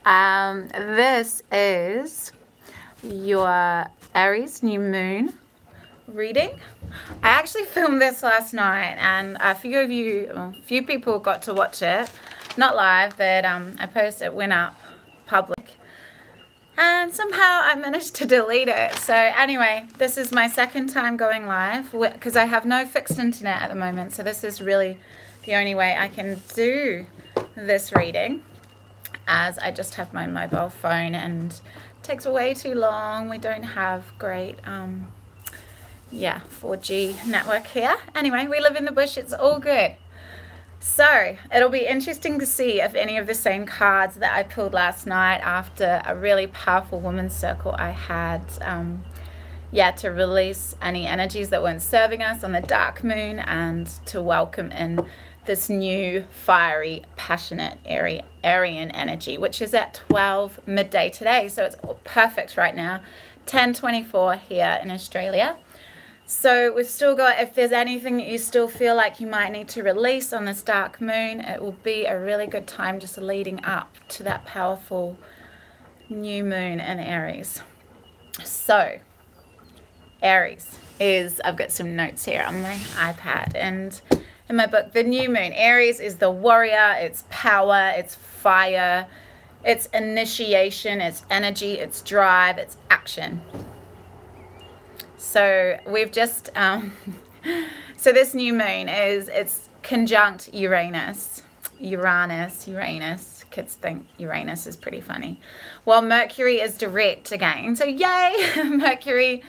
This is your Aries new moon reading. I actually filmed this last night, and a few people got to watch it, not live, but I posted it, went up public, and somehow I managed to delete it. So anyway, this is my second time going live because I have no fixed internet at the moment, so this is really the only way I can do this reading, as I just have my mobile phone and it takes way too long. We don't have great 4G network here. Anyway, we live in the bush, it's all good. So it'll be interesting to see if any of the same cards that I pulled last night after a really powerful woman's circle I had to release any energies that weren't serving us on the dark moon, and to welcome in this new fiery, passionate Aryan energy, which is at 12 midday today. So it's perfect right now, 10:24 here in Australia. So we've still got, if there's anything that you still feel like you might need to release on this dark moon, it will be a really good time just leading up to that powerful new moon in Aries. So Aries is, I've got some notes here on my iPad and in my book. The new moon, Aries, is the warrior, it's power, it's fire, it's initiation, it's energy, it's drive, it's action. So we've just, so this new moon it's conjunct Uranus. Kids think Uranus is pretty funny. Well, Mercury is direct again. So yay, Mercury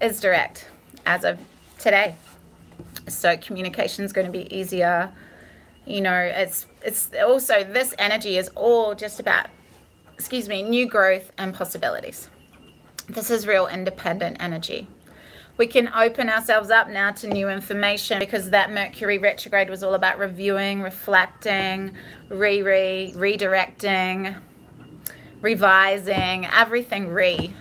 is direct as of today. So communication is going to be easier. You know, it's also, this energy is all just about, new growth and possibilities. This is real independent energy. We can open ourselves up now to new information, because that Mercury retrograde was all about reviewing, reflecting, redirecting, revising, everything you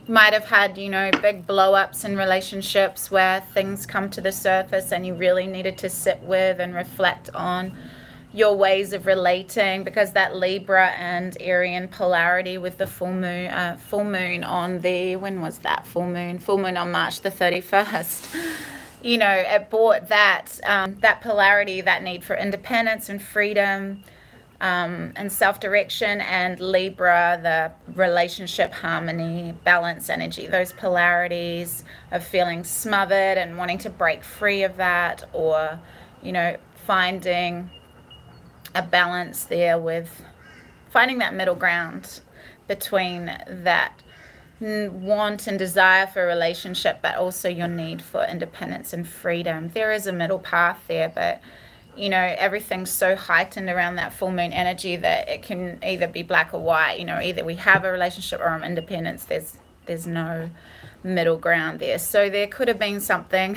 might have had, big blow-ups in relationships where things come to the surface and you really needed to sit with and reflect on your ways of relating, because that Libra and Aryan polarity with the full moon on the, when was that full moon on March the 31st, it brought that that polarity, that need for independence and freedom, and self-direction, and Libra, the relationship harmony, balance energy, those polarities of feeling smothered and wanting to break free of that, or finding a balance there, with finding that middle ground between that want and desire for a relationship, but also your need for independence and freedom. There is a middle path there, but everything's so heightened around that full moon energy that it can either be black or white. Either we have a relationship or independence. There's no middle ground there. So there could have been something,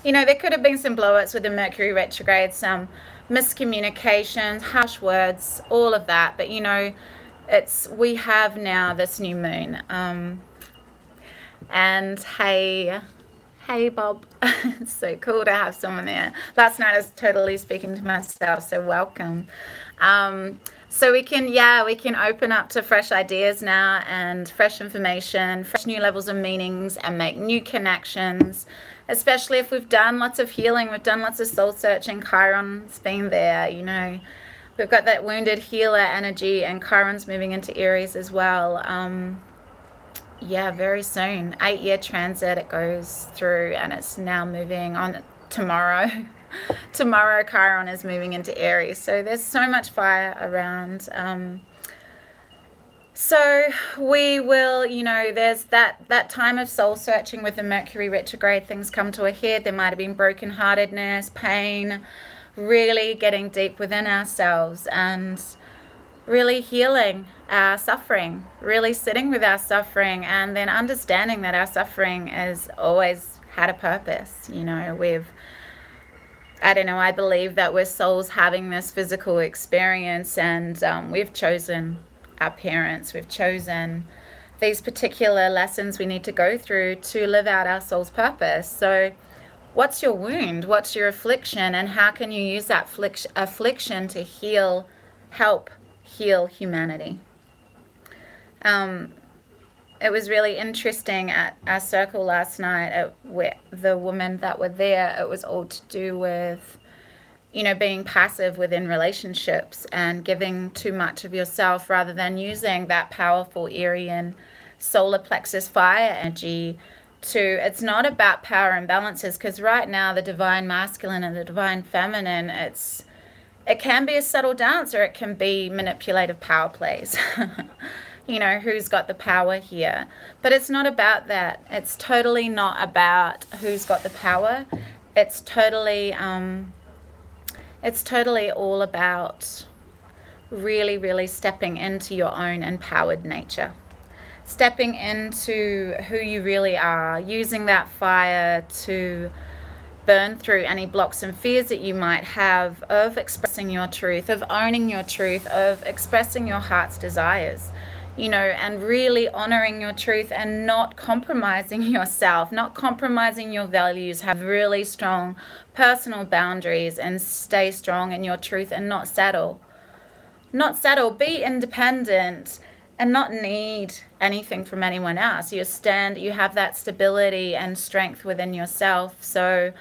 there could have been some blow-ups with the Mercury retrograde, some miscommunications, harsh words, all of that. But we have now this new moon, and hey Bob, it's so cool to have someone there. Last night I was totally speaking to myself, so welcome. So we can open up to fresh ideas now, and fresh information, fresh new levels of meanings, and make new connections, especially if we've done lots of healing, we've done lots of soul searching. Chiron's been there, we've got that wounded healer energy, and Chiron's moving into Aries as well. Very soon, 8-year transit it goes through, and it's now moving on tomorrow. Tomorrow Chiron is moving into Aries, so there's so much fire around. So we will, there's that time of soul searching with the Mercury retrograde. Things come to a head. There might have been brokenheartedness, pain, really getting deep within ourselves and really healing our suffering, really sitting with our suffering, and then understanding that our suffering has always had a purpose. I believe that we're souls having this physical experience, and we've chosen our parents, we've chosen these particular lessons we need to go through to live out our soul's purpose. So what's your wound? What's your affliction? And how can you use that affliction to help heal humanity. It was really interesting at our circle last night, where the women that were there, it was all to do with, you know, being passive within relationships and giving too much of yourself rather than using that powerful Aryan solar plexus fire energy to, it's not about power imbalances, because right now the divine masculine and the divine feminine, it can be a subtle dance, or it can be manipulative power plays. You know, who's got the power here? But it's not about that. It's totally not about who's got the power. It's totally all about really, really stepping into your own empowered nature. Stepping into who you really are, using that fire to burn through any blocks and fears that you might have of expressing your truth, of owning your truth, of expressing your heart's desires, you know, and really honoring your truth and not compromising yourself, not compromising your values. Have really strong personal boundaries and stay strong in your truth and not settle. Not settle, be independent and not need anything from anyone else. You have that stability and strength within yourself. So,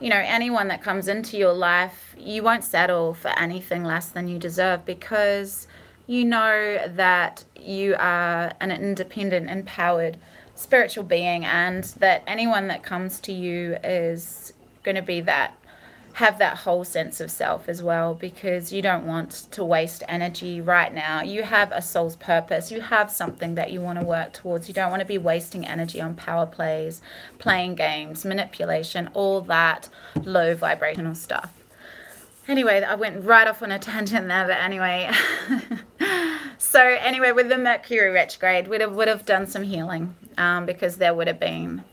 you know, anyone that comes into your life, you won't settle for anything less than you deserve, because you know that you are an independent, empowered spiritual being, and that anyone that comes to you is going to be have that whole sense of self as well, because you don't want to waste energy right now. You have a soul's purpose. You have something that you want to work towards. You don't want to be wasting energy on power plays, playing games, manipulation, all that low vibrational stuff. Anyway, I went right off on a tangent there, but anyway. So anyway, with the Mercury retrograde, would have done some healing, because there would have been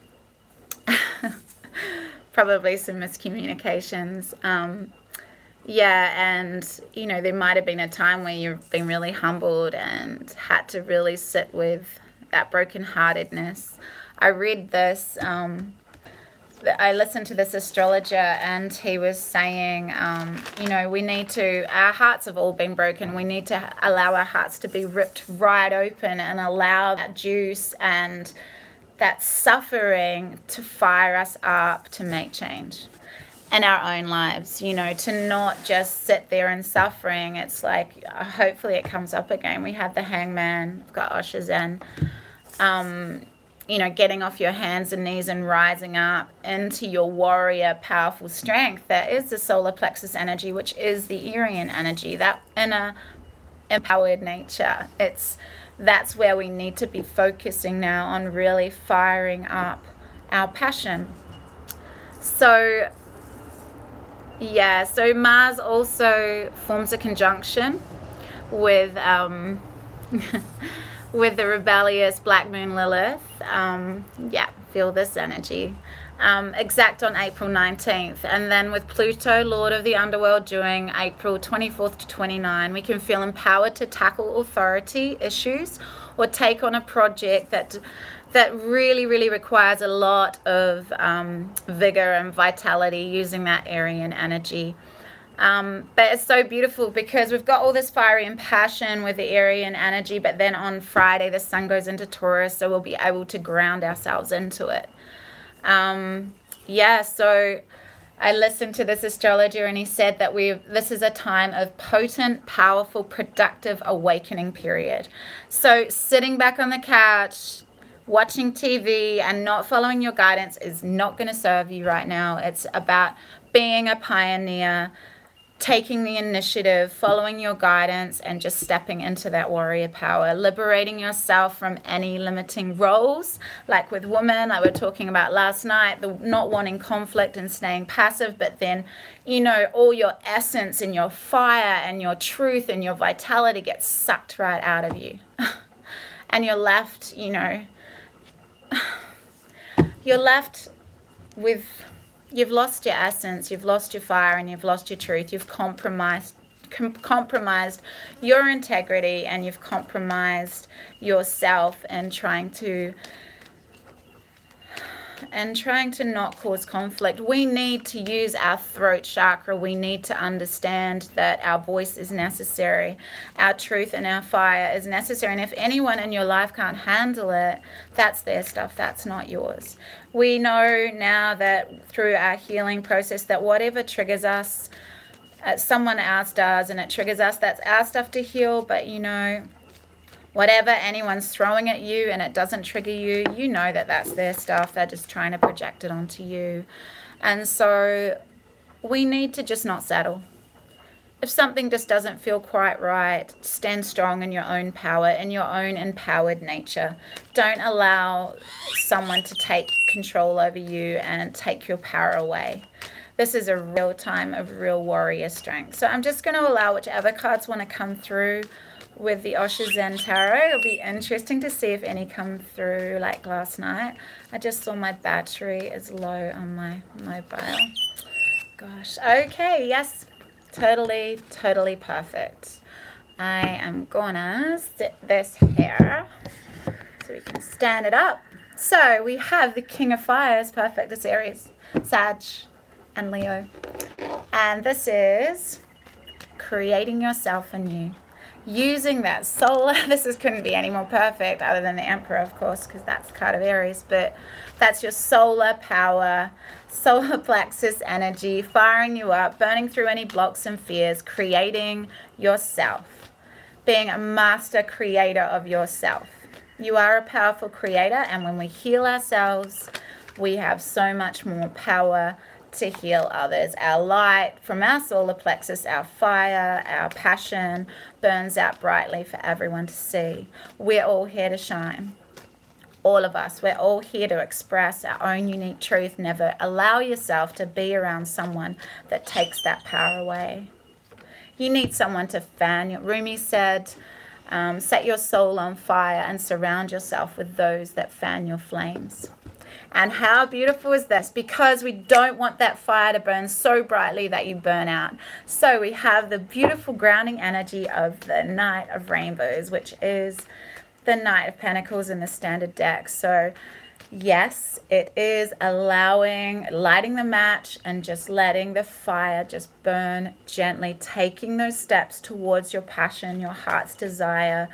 probably some miscommunications. Yeah, and, you know, there might have been a time where you've been really humbled and had to really sit with that brokenheartedness. I read this, I listened to this astrologer, and he was saying, you know, our hearts have all been broken. We need to allow our hearts to be ripped right open and allow that juice and that suffering to fire us up to make change in our own lives, you know, to not just sit there in suffering. It's like, hopefully it comes up again. We have the Hangman, we've got Osha Zen, you know, getting off your hands and knees and rising up into your warrior powerful strength. That is the solar plexus energy, which is the Aryan energy, that inner empowered nature. That's where we need to be focusing now, on really firing up our passion. So yeah, so Mars also forms a conjunction with with the rebellious Black Moon Lilith. Yeah, feel this energy. Exact on April 19th, and then with Pluto, Lord of the Underworld, during April 24th to 29, we can feel empowered to tackle authority issues or take on a project that really, really requires a lot of vigor and vitality, using that Aryan energy. But it's so beautiful because we've got all this fiery and passion with the Aryan energy, but then on Friday the sun goes into Taurus, so we'll be able to ground ourselves into it. Yeah, so I listened to this astrologer, and he said that this is a time of potent, powerful, productive awakening period. So sitting back on the couch, watching TV and not following your guidance is not going to serve you right now. It's about being a pioneer, taking the initiative, following your guidance, and just stepping into that warrior power, liberating yourself from any limiting roles, like with women, like we were talking about last night, the not wanting conflict and staying passive, but then, you know, all your essence and your fire and your truth and your vitality gets sucked right out of you. And you're left, you know, you're left with, you've lost your essence, you've lost your fire, and you've lost your truth. You've compromised your integrity, and you've compromised yourself in trying to and trying to not cause conflict. We need to use our throat chakra. We need to understand that our voice is necessary. Our truth and our fire is necessary. And if anyone in your life can't handle it, that's their stuff. That's not yours. We know now that through our healing process that whatever triggers us, someone else does, and it triggers us, that's our stuff to heal. But you know, whatever anyone's throwing at you and it doesn't trigger you, you know that that's their stuff. They're just trying to project it onto you. And so we need to just not settle. If something just doesn't feel quite right, stand strong in your own power, in your own empowered nature. Don't allow someone to take control over you and take your power away. This is a real time of real warrior strength. So I'm just going to allow whichever cards want to come through with the Osho Zen Tarot. It'll be interesting to see if any come through like last night. I just saw my battery is low on my mobile. Gosh. Okay, yes. Totally perfect. I am gonna sit this here so we can stand it up. So we have the King of Fires, perfect. It's Aries, Sag, and Leo. And this is creating yourself anew. Using that solar, couldn't be any more perfect other than the Emperor, of course, because that's the card of Aries, but that's your solar power, solar plexus energy, firing you up, burning through any blocks and fears, creating yourself, being a master creator of yourself. You are a powerful creator, and when we heal ourselves, we have so much more power to heal others. Our light from our solar plexus, our fire, our passion burns out brightly for everyone to see. We're all here to shine. All of us, we're all here to express our own unique truth. Never allow yourself to be around someone that takes that power away. You need someone to fan you. Rumi said, set your soul on fire and surround yourself with those that fan your flames. And how beautiful is this? Because we don't want that fire to burn so brightly that you burn out. So we have the beautiful grounding energy of the Knight of Rainbows, which is the Knight of Pentacles in the standard deck. So yes, it is lighting the match and just letting the fire just burn gently, taking those steps towards your passion, your heart's desire,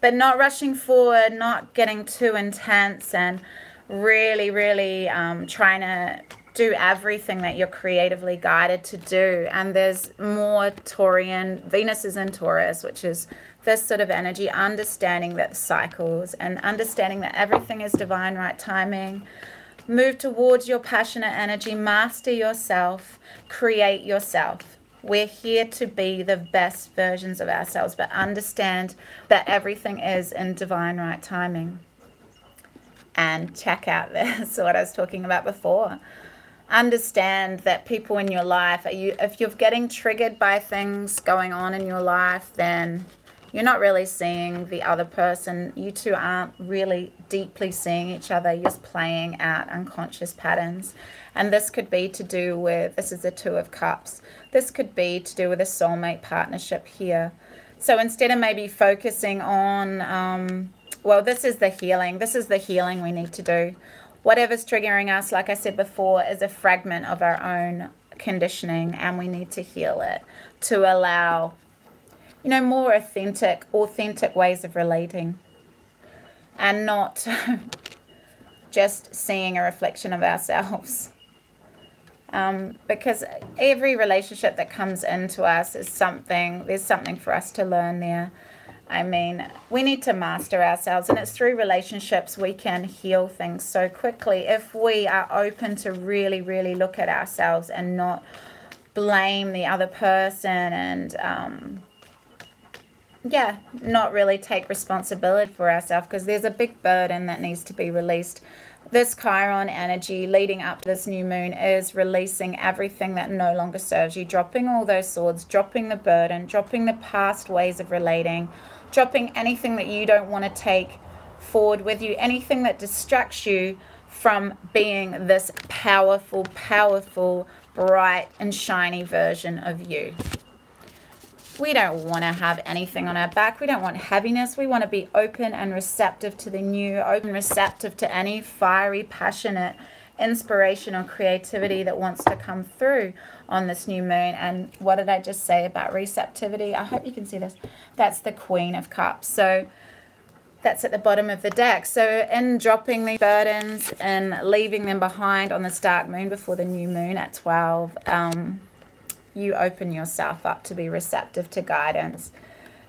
but not rushing forward, not getting too intense, and really trying to do everything that you're creatively guided to do. And there's more Taurian, Venus is in Taurus, which is this sort of energy, understanding that cycles and understanding that everything is divine right timing. Move towards your passionate energy, master yourself, create yourself. We're here to be the best versions of ourselves, but understand that everything is in divine right timing. And check out this, what I was talking about before. Understand that people in your life, if you're getting triggered by things going on in your life, then you're not really seeing the other person. You two aren't really deeply seeing each other. You're just playing out unconscious patterns. And this could be to do with, this is the Two of Cups. This could be to do with a soulmate partnership here. So instead of maybe focusing on, well, this is the healing. This is the healing we need to do. Whatever's triggering us, like I said before, is a fragment of our own conditioning, and we need to heal it to allow, you know, more authentic ways of relating, and not just seeing a reflection of ourselves. Because every relationship that comes into us is there's something for us to learn there. I mean, we need to master ourselves, and it's through relationships we can heal things so quickly if we are open to really look at ourselves and not blame the other person, and yeah, not really take responsibility for ourselves, because there's a big burden that needs to be released. This Chiron energy leading up to this new moon is releasing everything that no longer serves you, dropping all those swords, dropping the burden, dropping the past ways of relating, dropping anything that you don't want to take forward with you, anything that distracts you from being this powerful, bright and shiny version of you. We don't want to have anything on our back. We don't want heaviness. We want to be open and receptive to the new, open, receptive to any fiery, passionate inspiration or creativity that wants to come through on this new moon. And what did I just say about receptivity? I hope you can see this. That's the Queen of Cups. So that's at the bottom of the deck. So in dropping these burdens and leaving them behind on this dark moon before the new moon at 12, you open yourself up to be receptive to guidance.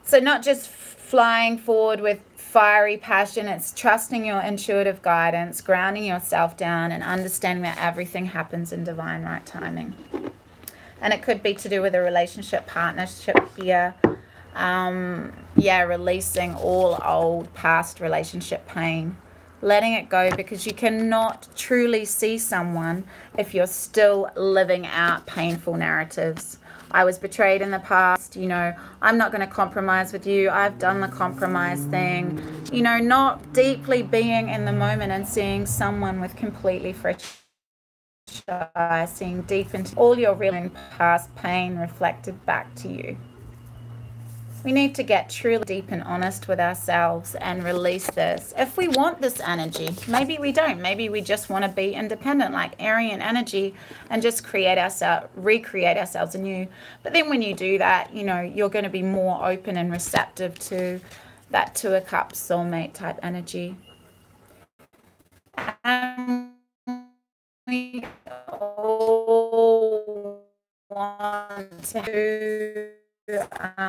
So not just flying forward with fiery passion, it's trusting your intuitive guidance, grounding yourself down, and understanding that everything happens in divine right timing. And it could be to do with a relationship, partnership here. Yeah, releasing all old past relationship pain, letting it go, because you cannot truly see someone if you're still living out painful narratives. I was betrayed in the past, you know, I'm not going to compromise with you, I've done the compromise thing, you know, not deeply being in the moment and seeing someone with completely fresh eyes, seeing deep into all your real past pain reflected back to you. We need to get truly deep and honest with ourselves and release this. If we want this energy, maybe we don't. Maybe we just want to be independent, like Aryan energy, and just recreate ourselves anew. But then when you do that, you know, you're going to be more open and receptive to that Two of Cups soulmate type energy. And we all want to have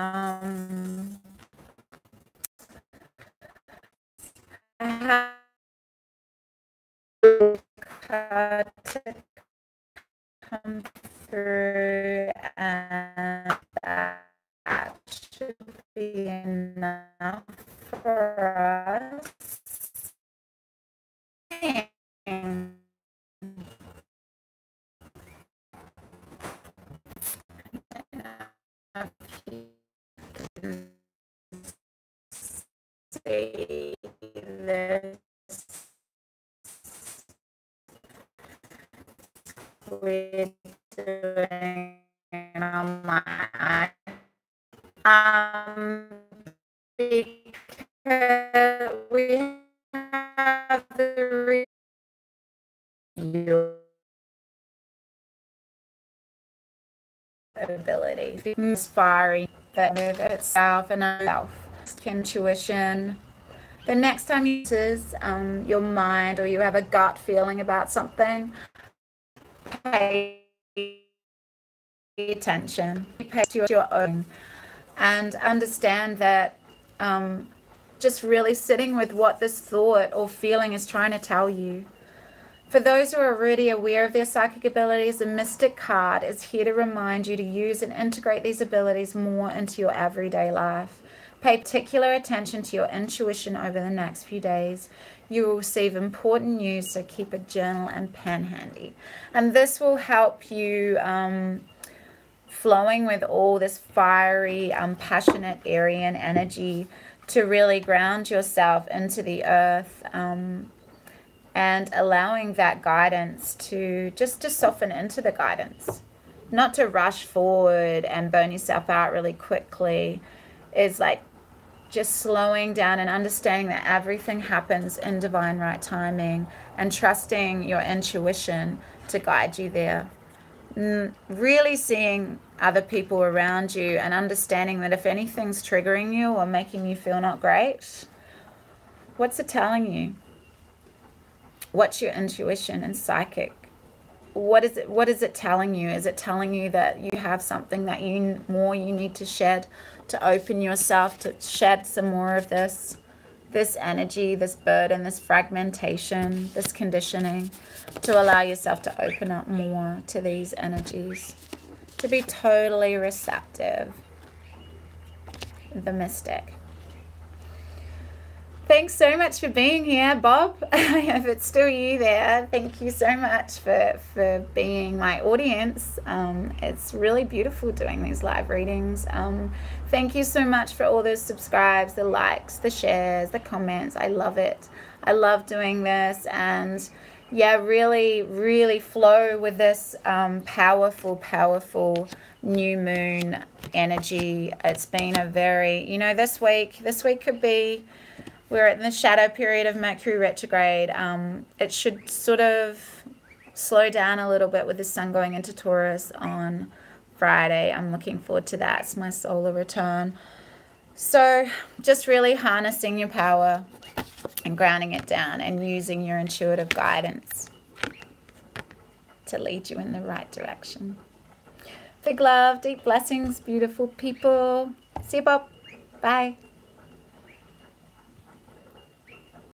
to come through, and that should be enough for us. See this we're doing on my because we have the your ability, inspiring that with itself and itself, intuition. The next time you use your mind, or you have a gut feeling about something, pay attention, pay to your own, and understand that just really sitting with what this thought or feeling is trying to tell you. For those who are already aware of their psychic abilities, the Mystic card is here to remind you to use and integrate these abilities more into your everyday life. Pay particular attention to your intuition over the next few days. You will receive important news, so keep a journal and pen handy. And this will help you flowing with all this fiery, passionate Aryan energy to really ground yourself into the earth, and allowing that guidance to just to soften into the guidance, not to rush forward and burn yourself out really quickly. Is like just slowing down and understanding that everything happens in divine right timing, and trusting your intuition to guide you there. Really seeing other people around you and understanding that if anything's triggering you or making you feel not great, what's it telling you? What's your intuition and psychic? What is it telling you? Is it telling you that you have something that you need to shed, to open yourself, to shed some more of this energy, this burden, this fragmentation, this conditioning, to allow yourself to open up more to these energies, to be totally receptive? The Mystic. Thanks so much for being here, Bob. If it's still you there, thank you so much for being my audience. It's really beautiful doing these live readings. Thank you so much for all those subscribes, the likes, the shares, the comments. I love it. I love doing this, and yeah, really, really flow with this powerful, powerful new moon energy. It's been a very, this week could be, we're in the shadow period of Mercury retrograde. It should sort of slow down a little bit with the sun going into Taurus on Friday. I'm looking forward to that. It's my solar return. So just really harnessing your power and grounding it down and using your intuitive guidance to lead you in the right direction. Big love, deep blessings, beautiful people. See you, Bob. Bye.